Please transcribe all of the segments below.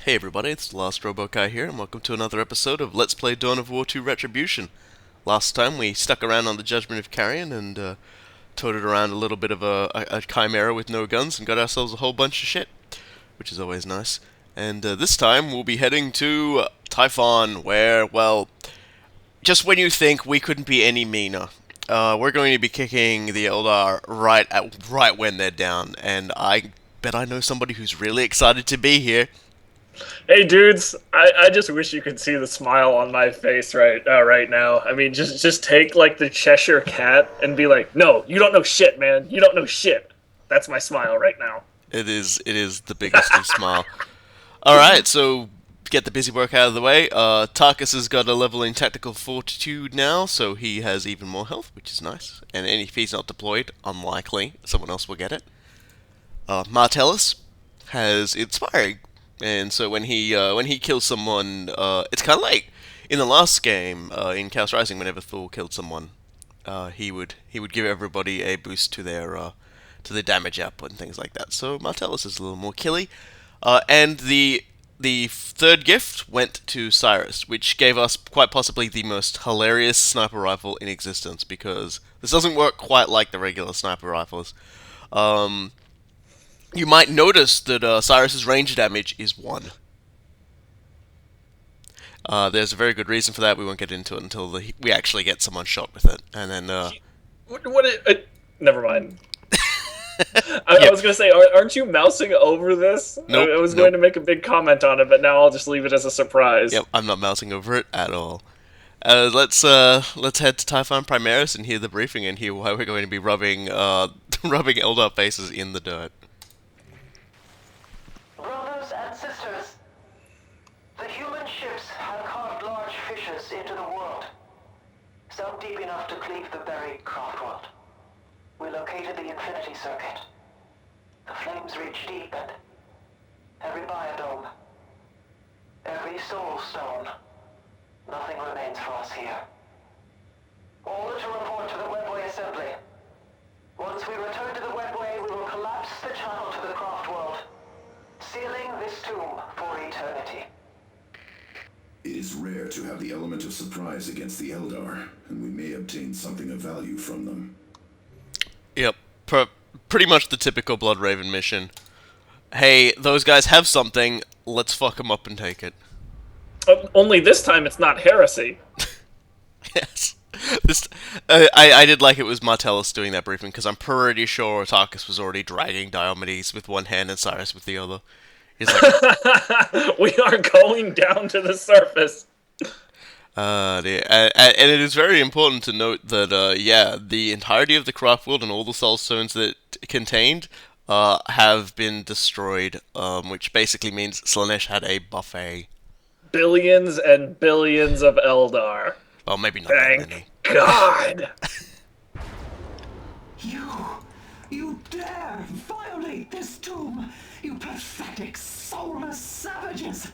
Hey everybody, it's the Last Robot Guy here, and welcome to another episode of Let's Play Dawn of War 2 Retribution. Last time we stuck around on the Judgment of Carrion and toted around a little bit of a chimera with no guns and got ourselves a whole bunch of shit, which is always nice. And this time we'll be heading to Typhon, where, well, just when you think we couldn't be any meaner, we're going to be kicking the Eldar right when they're down, and I bet I know somebody who's really excited to be here. Hey dudes, I just wish you could see the smile on my face right now. I mean, just take like the Cheshire Cat and be like, no, you don't know shit, man. You don't know shit. That's my smile right now. It is the biggest of smile. Alright, so get the busy work out of the way. Tarkus has got a level in tactical fortitude now, so he has even more health, which is nice. And if he's not deployed, unlikely someone else will get it. Martellus has inspiring. And so when he kills someone, it's kind of like in the last game in Chaos Rising. Whenever Thor killed someone, he would give everybody a boost to their damage output and things like that. So Martellus is a little more killy, and the third gift went to Cyrus, which gave us quite possibly the most hilarious sniper rifle in existence, because this doesn't work quite like the regular sniper rifles. You might notice that Cyrus's range damage is 1. There's a very good reason for that. We won't get into it until we actually get someone shot with it. And then, never mind. I was going to say, aren't you mousing over this? Nope, I was going to make a big comment on it, but now I'll just leave it as a surprise. Yep, I'm not mousing over it at all. Let's head to Typhon Primaris and hear the briefing and hear why we're going to be rubbing rubbing Eldar faces in the dirt. Brothers and sisters, the human ships have carved large fissures into the world, some deep enough to cleave the buried craftworld. We located the Infinity Circuit. The flames reach deep, and every biodome, every soul stone, nothing remains for us here. Order to report to the webway assembly. Once we return to the webway, we will collapse the channel to the craftworld, sealing this tomb for eternity. It is rare to have the element of surprise against the Eldar, and we may obtain something of value from them. Yep, pretty much the typical Bloodraven mission. Hey, those guys have something, let's fuck them up and take it. Only this time it's not heresy. Yes. I did like it was Martellus doing that briefing, because I'm pretty sure Tarkus was already dragging Diomedes with one hand and Cyrus with the other. He's like, we are going down to the surface. and it is very important to note that, yeah, the entirety of the craft world and all the soul stones that it contained have been destroyed, which basically means Slaanesh had a buffet. Billions and billions of Eldar. Well, maybe not that many. God! You dare violate this tomb, you pathetic, soulless savages!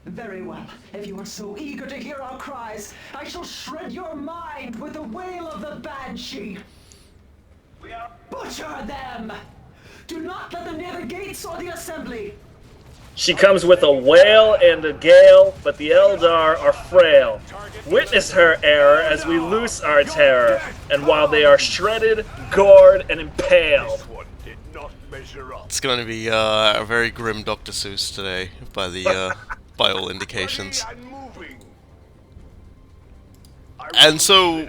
Very well. If you are so eager to hear our cries, I shall shred your mind with the wail of the Banshee. Butcher them! Do not let them near the gates or the assembly. She comes with a wail and a gale, but the Eldar are frail. Witness her error as we loose our terror, and while they are shredded, gored, and impaled. It's going to be a very grim Dr. Seuss today, by the by all indications. And so,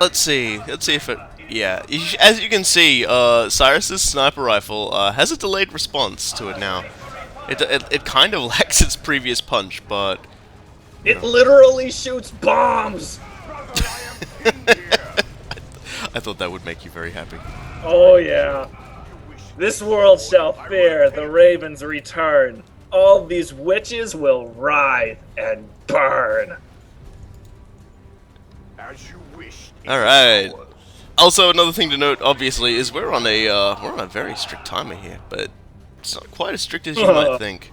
let's see if it. Yeah, as you can see, Cyrus's sniper rifle has a delayed response to it now. It kind of lacks its previous punch, but... It literally shoots bombs! I thought that would make you very happy. Oh yeah. This world shall fear the Raven's return. All these witches will writhe and burn. Alright. Also, another thing to note, obviously, is we're on a very strict timer here, but it's not quite as strict as you might think.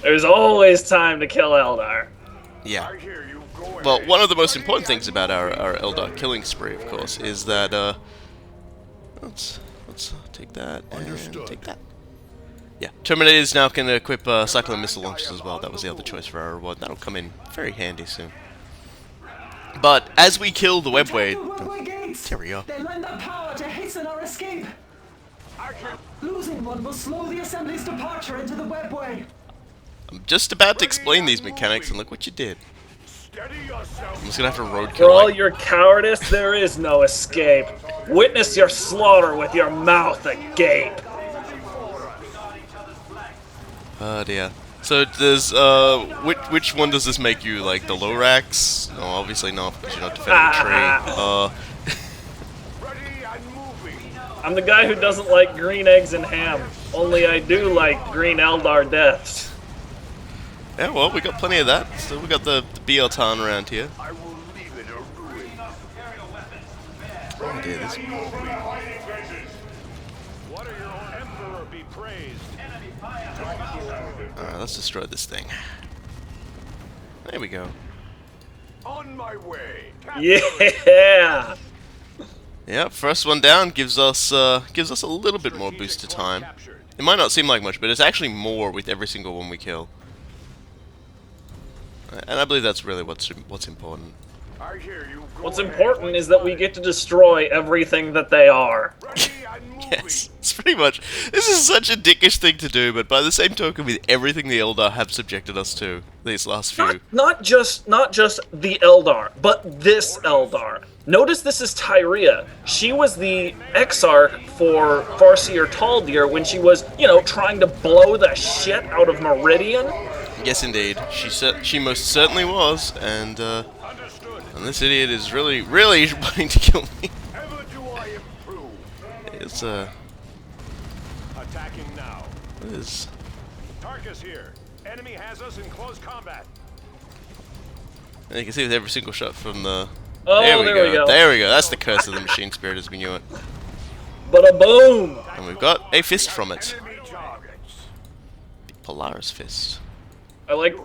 There's always time to kill Eldar. Yeah. Well, one of the most important things about our Eldar killing spree, of course, is that let's take that and take that. Yeah, Terminators now can equip cyclone missile launchers as well. That was the other choice for our reward. That'll come in very handy soon. But as we kill the webway... Webway gates! There we go. They lend their power to hasten our escape. Losing one will slow the assembly's departure into the webway. I'm just about to explain these mechanics, and look what you did. I'm just gonna have to roadkill. For all your cowardice, there is no escape. Witness your slaughter with your mouth agape. Oh dear. So does which one does this make you, like the Lorax? No, obviously not, because you're not defending tree. I'm the guy who doesn't like green eggs and ham. Only I do like green Eldar deaths. Yeah, well, we got plenty of that. So we got the BL Tarn around here. Oh dear, this... Alright, let's destroy this thing. There we go. On my way. Yeah. Yep, first one down gives us a little bit more boost to time. It might not seem like much, but it's actually more with every single one we kill. And I believe that's really what's important. I hear you. What's important is that we get to destroy everything that they are. Yes, it's pretty much. This is such a dickish thing to do, but by the same token, with everything the Eldar have subjected us to these last few. Not just the Eldar, but this Eldar. Notice this is Tyria. She was the Exarch for Farseer Taldir when she was, trying to blow the shit out of Meridian. Yes, indeed. She most certainly was, and this idiot is really wanting to kill me. It's attacking now. What is? Tarkus here. Enemy has us in close combat. And you can see with every single shot from the. Oh, there we go. There we go. That's the Okay. curse of the machine spirit as we knew it. Bada boom! And we've got a fist from it. Enemy targets. The Polaris fist. I like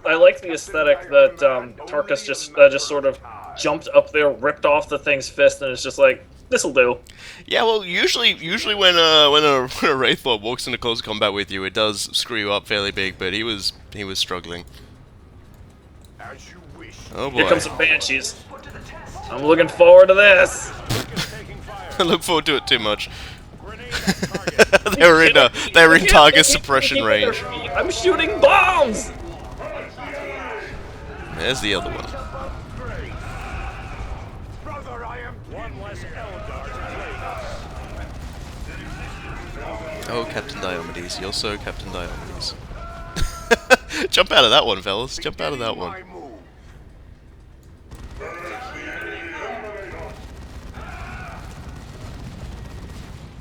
the aesthetic that Tarkus just sort of jumped up there, ripped off the thing's fist, and it's just like, this'll do. Yeah, well, usually when a Wraith Lord walks into close combat with you, it does screw you up fairly big. But he was struggling. As you wish. Oh boy. Here comes some Banshees. I'm looking forward to this. I look forward to it too much. Grenade at target. they were in target suppression range. I'm shooting bombs. There's the other one. Brother, I am one less Eldar to play. Oh, Captain Diomedes. You're so Captain Diomedes. Jump out of that one, fellas. Jump out of that one. My move.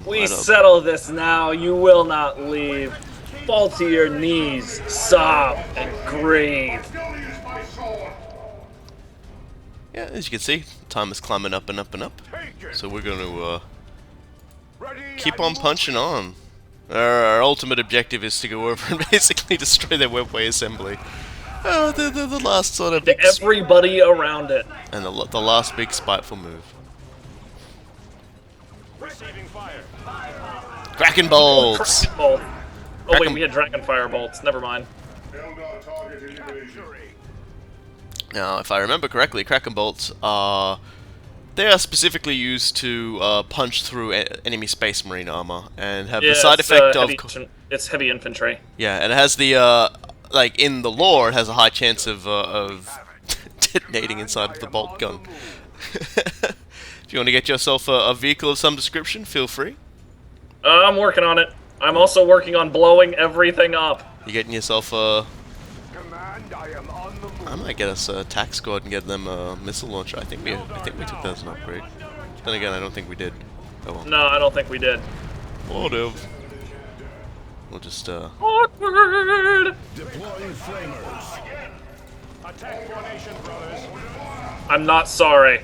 We Right up. settle this now. You will not leave. Fall to your knees, sob, and grieve. Yeah, as you can see, time is climbing up and up and up. Take it. So we're going to Ready keep and on punching on. Our ultimate objective is to go over and basically destroy their webway assembly. The last sort of big Everybody around it. and the last big spiteful move. receiving fire. Kraken bolts. Kraken bolt. Oh Kraken- wait, we had dragon fire bolts. Never mind. Now, if I remember correctly, Kraken bolts are specifically used to punch through enemy space marine armor and have the side effect of it's heavy infantry. yeah, and it has the like in the lore, it has a high chance of detonating inside of the bolt gun. If you want to get yourself a vehicle of some description, feel free. I'm working on it. I'm also working on blowing everything up. You're getting yourself a. Command, I am on the move. I might get us a attack squad and get them a missile launcher. I think we took that as an upgrade. Then again, I don't think we did. Oh well. No, I don't think we did. Whatever. We'll just Awkward. Deploying flamers. Attack formation, brothers. I'm not sorry.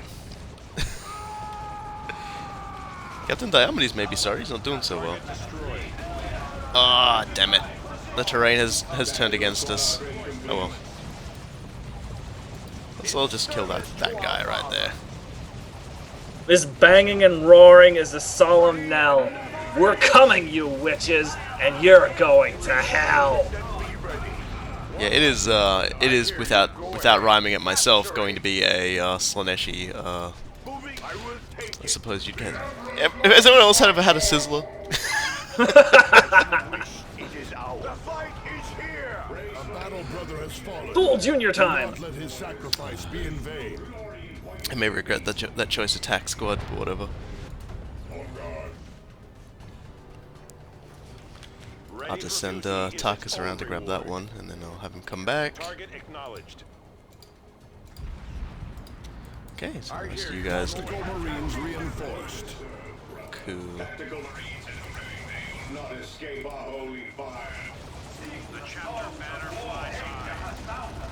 Captain Diomedes may be sorry. He's not doing so well. Ah, damn it. The terrain has turned against us. Oh well. Let's all just kill that guy right there. This banging and roaring is a solemn knell. We're coming, you witches. and you're going to hell. Yeah, it is without rhyming it myself going to be a Slaneshi. I suppose you can. Has anyone else ever had a sizzler? Duel Junior time. I may regret that choice of tack squad, but whatever. I'll just send Tarkus around to grab that one, and then I'll have him come back. Target acknowledged. Okay, so the rest of you guys. Cool.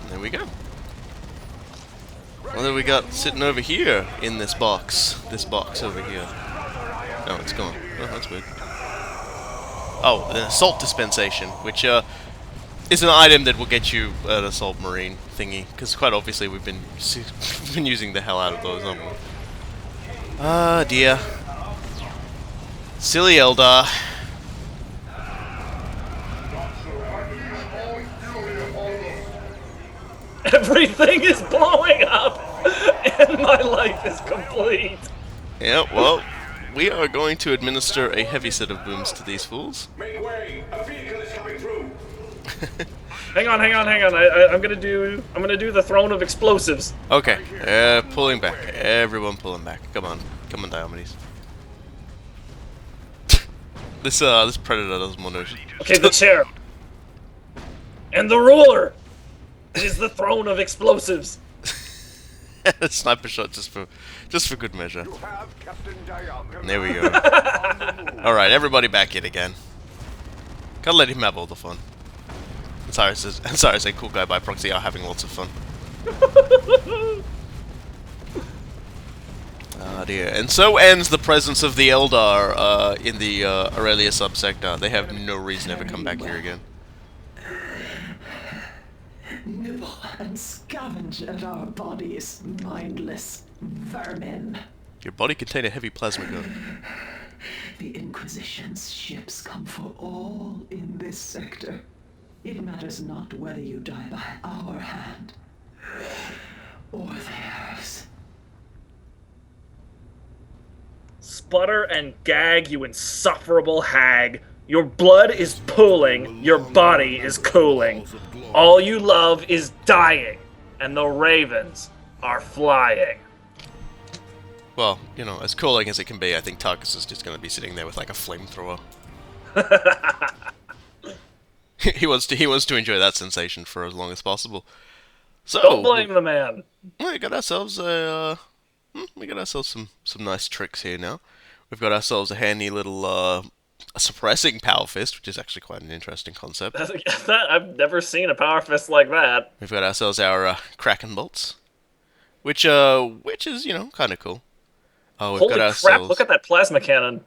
And there we go. What do we got sitting over here in this box? This box over here. Oh, it's gone. Oh, that's weird. Oh, an assault dispensation, which is an item that will get you an assault marine thingy, because quite obviously we've been using the hell out of those, haven't we? Ah, dear. Silly Eldar. Everything is blowing up, and my life is complete. Yeah, well, we are going to administer a heavy set of booms to these fools. Make way! A vehicle is coming through! Hang on. I'm gonna do the throne of explosives. Okay, pulling back. Everyone pulling back. Come on, Diomedes. This predator doesn't want to. Okay, the chair. And the ruler. It is the throne of explosives. Sniper shot just for good measure. You have Captain Diamond. There we go. Alright, everybody back in again. Gotta let him have all the fun. And sorry to say cool guy by proxy are having lots of fun. Ah dear. And so ends the presence of the Eldar in the Aurelia Sub-Sector. They have no reason to ever come back here again. Nibble and scavenge at our bodies, mindless vermin. Your body contained a heavy plasma gun. The Inquisition's ships come for all in this sector. It matters not whether you die by our hand or theirs. Sputter and gag, you insufferable hag. Your blood is pooling, your body is cooling. All you love is dying, and the ravens are flying. Well, you know, as cooling as it can be, I think Tarkus is just going to be sitting there with like a flamethrower. he wants to enjoy that sensation for as long as possible. So Don't blame the man. we got ourselves some nice tricks here now. We've got ourselves a handy little a suppressing power fist, which is actually quite an interesting concept. I've never seen a power fist like that. We've got ourselves our Kraken bolts, which is, you know, kind of cool. Oh, we've Holy got crap, ourselves. look at that plasma cannon.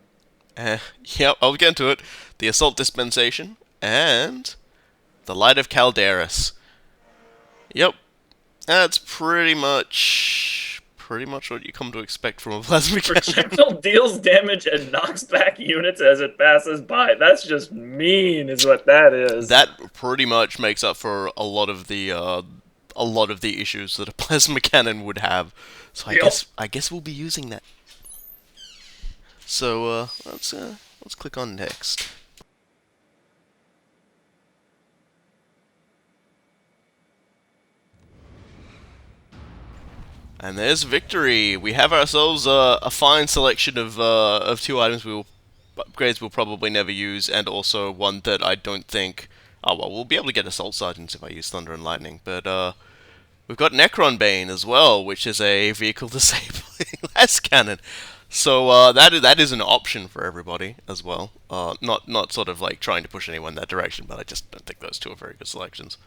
Yep, I'll get into it. The assault dispensation and the light of Calderis. Yep, that's pretty much what you come to expect from a plasma cannon. Projectile deals damage and knocks back units as it passes by. That's just mean, is what that is. That pretty much makes up for a lot of the issues that a plasma cannon would have. So I guess we'll be using that. So let's click on next. And there's victory. We have ourselves a fine selection of two items upgrades we'll probably never use, and also one that I don't think. Oh well, we'll be able to get assault sergeants if I use Thunder and Lightning, but we've got Necron Bane as well, which is a vehicle disabling las cannon. So that is an option for everybody as well. Not sort of like trying to push anyone that direction, but I just don't think those two are very good selections.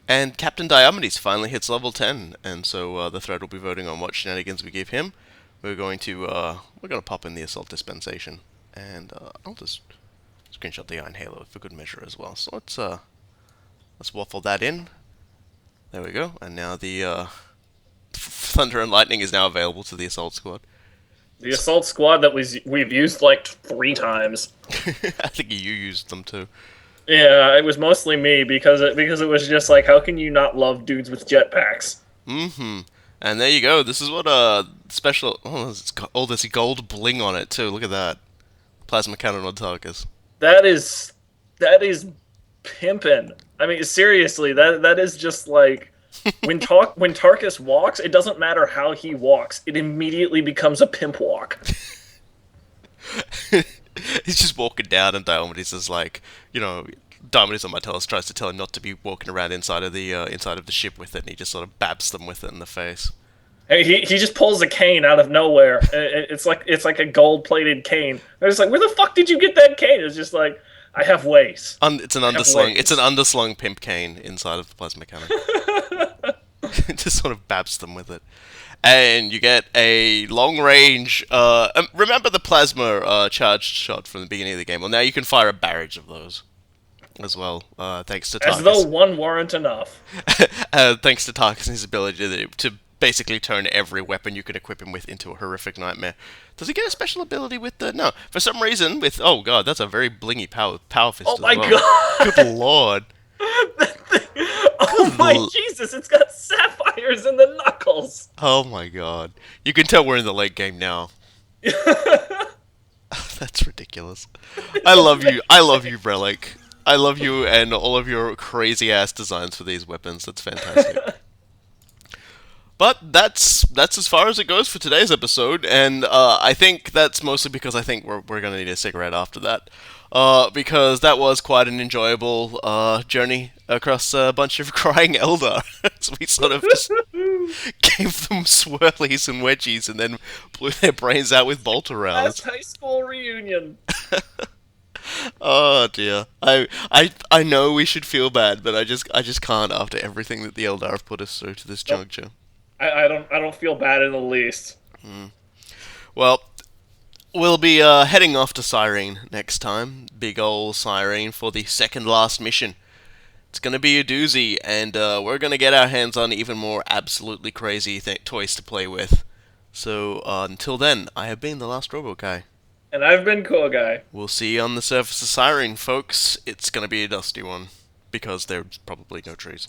And Captain Diomedes finally hits level 10, and so the thread will be voting on what shenanigans we give him. We're going to pop in the assault dispensation, and I'll just screenshot the Iron Halo for good measure as well. So let's waffle that in. There we go, and now the Thunder and Lightning is now available to the assault squad. The assault squad that we've used like 3 times. I think you used them too. Yeah, it was mostly me because it was just like, how can you not love dudes with jetpacks? Mm-hmm. And there you go. This is what special. Oh, it's got all this gold bling on it too. Look at that. Plasma cannon on Tarkus. That is pimpin'. I mean, seriously, that is just like when Tarkus walks, it doesn't matter how he walks. It immediately becomes a pimp walk. He's just walking down, and Diomedes is like, Diomedes on Martellus tries to tell him not to be walking around inside of the ship with it, and he just sort of babs them with it in the face. Hey, he just pulls a cane out of nowhere. It's like a gold-plated cane. They're just like, where the fuck did you get that cane? It's just like, I have ways. It's an underslung pimp cane inside of the plasma cannon. Just sort of babs them with it. And you get a long-range... remember the plasma charged shot from the beginning of the game? Well, now you can fire a barrage of those as well, thanks to Tarkus. As though one weren't enough. Thanks to Tarkus and his ability to basically turn every weapon you can equip him with into a horrific nightmare. Does he get a special ability with the... No. For some reason, with... Oh, God, that's a very blingy power fist Oh, as my well. God! Good lord. Oh my Jesus, it's got sapphires in the knuckles! Oh my god. You can tell we're in the late game now. That's ridiculous. I love you, Relic. I love you and all of your crazy-ass designs for these weapons. That's fantastic. But that's as far as it goes for today's episode, and I think that's mostly because I think we're going to need a cigarette after that. Because that was quite an enjoyable journey across a bunch of crying Eldar. So we sort of just gave them swirlies and wedgies and then blew their brains out with bolter rounds. Last high school reunion. Oh dear. I know we should feel bad, but I just can't after everything that the Eldar have put us through to this juncture. I don't feel bad in the least. Well, we'll be heading off to Cyrene next time. Big ol' Cyrene for the second last mission. It's gonna be a doozy, and we're gonna get our hands on even more absolutely crazy toys to play with. So until then, I have been the Last Robo Guy. And I've been Cool Guy. We'll see you on the surface of Cyrene, folks. It's gonna be a dusty one, because there's probably no trees.